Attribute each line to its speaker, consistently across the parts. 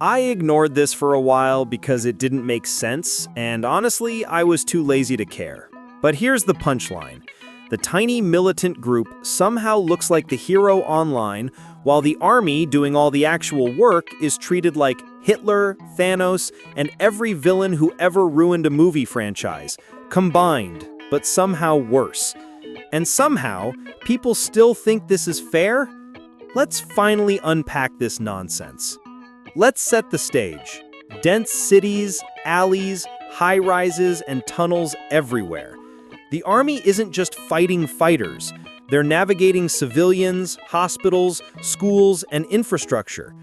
Speaker 1: I ignored this for a while because it didn't make sense, and honestly, I was too lazy to care. But here's the punchline. The tiny militant group somehow looks like the hero online, while the army doing all the actual work is treated like Hitler, Thanos, and every villain who ever ruined a movie franchise, combined, but somehow worse. And somehow, people still think this is fair? Let's finally unpack this nonsense. Let's set the stage. Dense cities, alleys, high-rises, and tunnels everywhere. The army isn't just fighting fighters. They're navigating civilians, hospitals, schools, and infrastructure.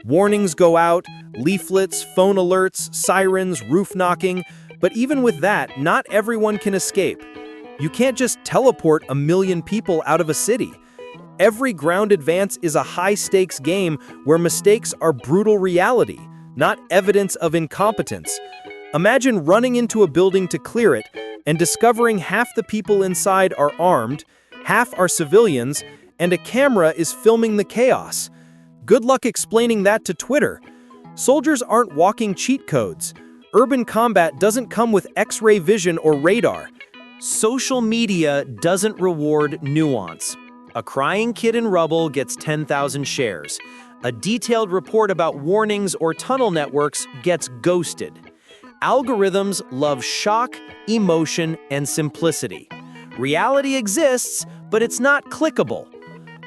Speaker 1: Warnings go out, leaflets, phone alerts, sirens, roof knocking, but even with that, not everyone can escape. You can't just teleport 1 million people out of a city. Every ground advance is a high-stakes game where mistakes are brutal reality, not evidence of incompetence. Imagine running into a building to clear it and discovering half the people inside are armed, half are civilians, and a camera is filming the chaos. Good luck explaining that to Twitter. Soldiers aren't walking cheat codes. Urban combat doesn't come with X-ray vision or radar. Social media doesn't reward nuance. A crying kid in rubble gets 10,000 shares. A detailed report about warnings or tunnel networks gets ghosted. Algorithms love shock, emotion, and simplicity. Reality exists, but it's not clickable.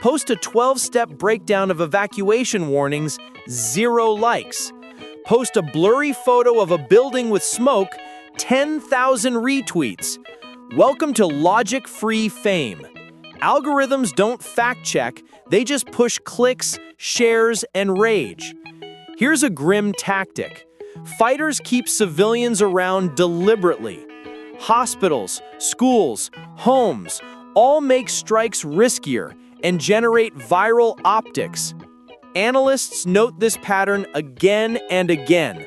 Speaker 1: Post a 12-step breakdown of evacuation warnings, 0 likes. Post a blurry photo of a building with smoke, 10,000 retweets. Welcome to logic-free fame. Algorithms don't fact-check, they just push clicks, shares, and rage. Here's a grim tactic. Fighters keep civilians around deliberately. Hospitals, schools, homes all make strikes riskier and generate viral optics. Analysts note this pattern again and again.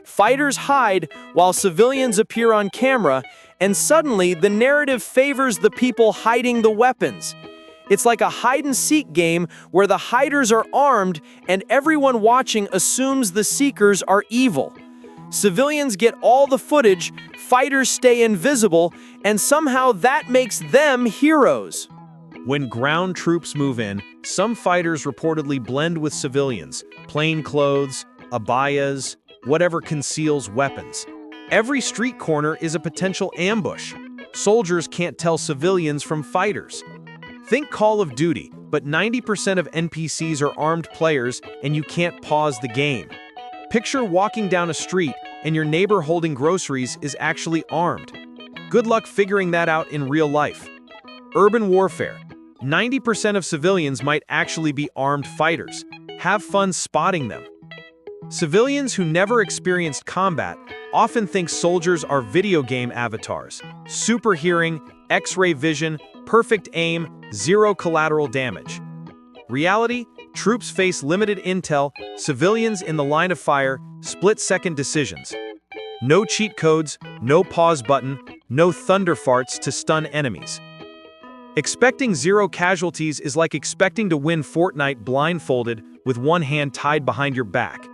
Speaker 1: Fighters hide while civilians appear on camera, and suddenly the narrative favors the people hiding the weapons. It's like a hide-and-seek game where the hiders are armed and everyone watching assumes the seekers are evil. Civilians get all the footage, fighters stay invisible, and somehow that makes them heroes.
Speaker 2: When ground troops move in, some fighters reportedly blend with civilians, plain clothes, abayas, whatever conceals weapons. Every street corner is a potential ambush. Soldiers can't tell civilians from fighters. Think Call of Duty, but 90% of NPCs are armed players and you can't pause the game. Picture walking down a street and your neighbor holding groceries is actually armed. Good luck figuring that out in real life. Urban warfare. 90% of civilians might actually be armed fighters. Have fun spotting them. Civilians who never experienced combat often think soldiers are video game avatars. Super hearing, X-ray vision, perfect aim, 0 collateral damage. Reality, troops face limited intel, civilians in the line of fire, split-second decisions. No cheat codes, no pause button, no thunder farts to stun enemies. Expecting 0 casualties is like expecting to win Fortnite blindfolded with one hand tied behind your back.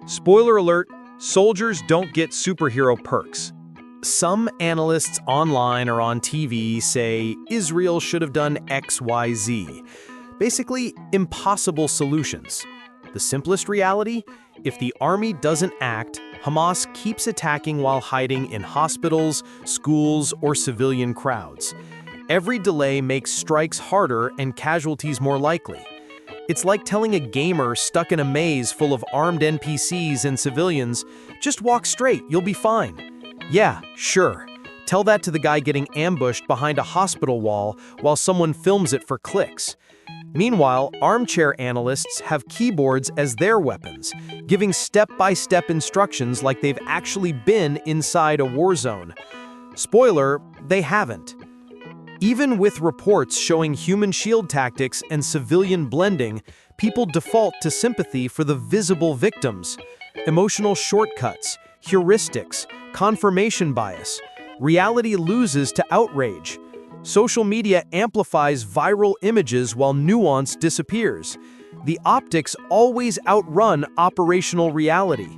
Speaker 2: Spoiler alert, soldiers don't get superhero perks.
Speaker 1: Some analysts online or on TV say Israel should have done XYZ. Basically, impossible solutions. The simplest reality? If the army doesn't act, Hamas keeps attacking while hiding in hospitals, schools, or civilian crowds. Every delay makes strikes harder and casualties more likely. It's like telling a gamer stuck in a maze full of armed NPCs and civilians, just walk straight, you'll be fine. Yeah, sure. Tell that to the guy getting ambushed behind a hospital wall while someone films it for clicks. Meanwhile, armchair analysts have keyboards as their weapons, giving step-by-step instructions like they've actually been inside a war zone. Spoiler, they haven't. Even with reports showing human shield tactics and civilian blending, people default to sympathy for the visible victims. Emotional shortcuts, heuristics, confirmation bias. Reality loses to outrage. Social media amplifies viral images while nuance disappears. The optics always outrun operational reality.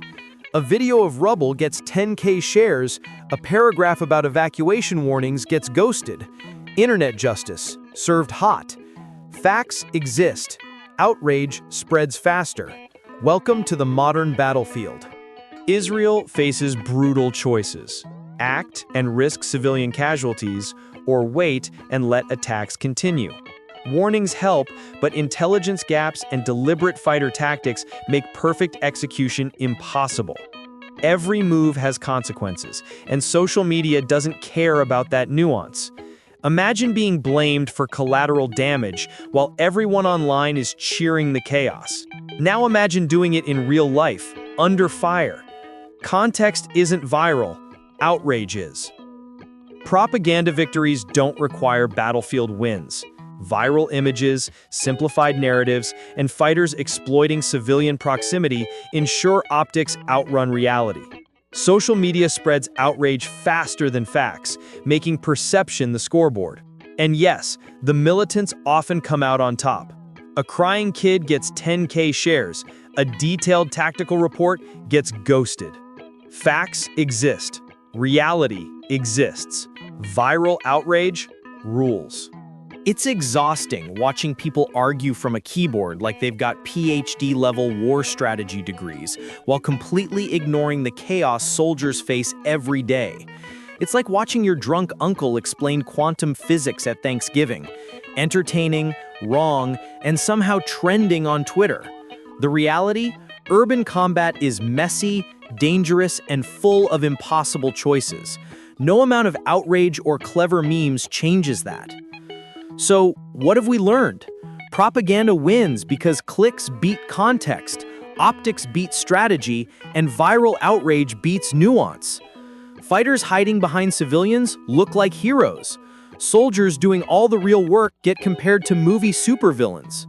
Speaker 1: A video of rubble gets 10K shares, a paragraph about evacuation warnings gets ghosted. Internet justice, served hot. Facts exist. Outrage spreads faster. Welcome to the modern battlefield.
Speaker 2: Israel faces brutal choices: act and risk civilian casualties, or wait and let attacks continue. Warnings help, but intelligence gaps and deliberate fighter tactics make perfect execution impossible. Every move has consequences, and social media doesn't care about that nuance. Imagine being blamed for collateral damage while everyone online is cheering the chaos. Now imagine doing it in real life, under fire. Context isn't viral, outrage is. Propaganda victories don't require battlefield wins. Viral images, simplified narratives, and fighters exploiting civilian proximity ensure optics outrun reality. Social media spreads outrage faster than facts, making perception the scoreboard. And yes, the militants often come out on top. A crying kid gets 10K shares, a detailed tactical report gets ghosted. Facts exist. Reality exists. Viral outrage rules.
Speaker 1: It's exhausting watching people argue from a keyboard like they've got PhD-level war strategy degrees, while completely ignoring the chaos soldiers face every day. It's like watching your drunk uncle explain quantum physics at Thanksgiving. Entertaining, wrong, and somehow trending on Twitter. The reality? Urban combat is messy, dangerous, and full of impossible choices. No amount of outrage or clever memes changes that. So, what have we learned? Propaganda wins because clicks beat context, optics beat strategy, and viral outrage beats nuance. Fighters hiding behind civilians look like heroes. Soldiers doing all the real work get compared to movie supervillains.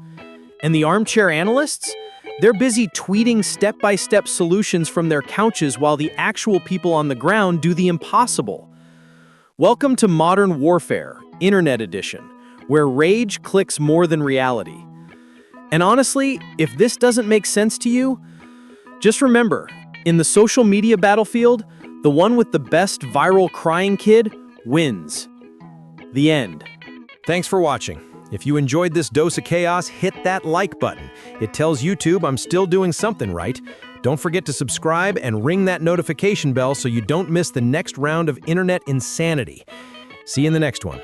Speaker 1: And the armchair analysts? They're busy tweeting step-by-step solutions from their couches while the actual people on the ground do the impossible. Welcome to Modern Warfare, Internet Edition, where rage clicks more than reality. And honestly, if this doesn't make sense to you, just remember, in the social media battlefield, the one with the best viral crying kid wins. The end.
Speaker 3: Thanks for watching. If you enjoyed this dose of chaos, hit that like button. It tells YouTube I'm still doing something right. Don't forget to subscribe and ring that notification bell so you don't miss the next round of internet insanity. See you in the next one.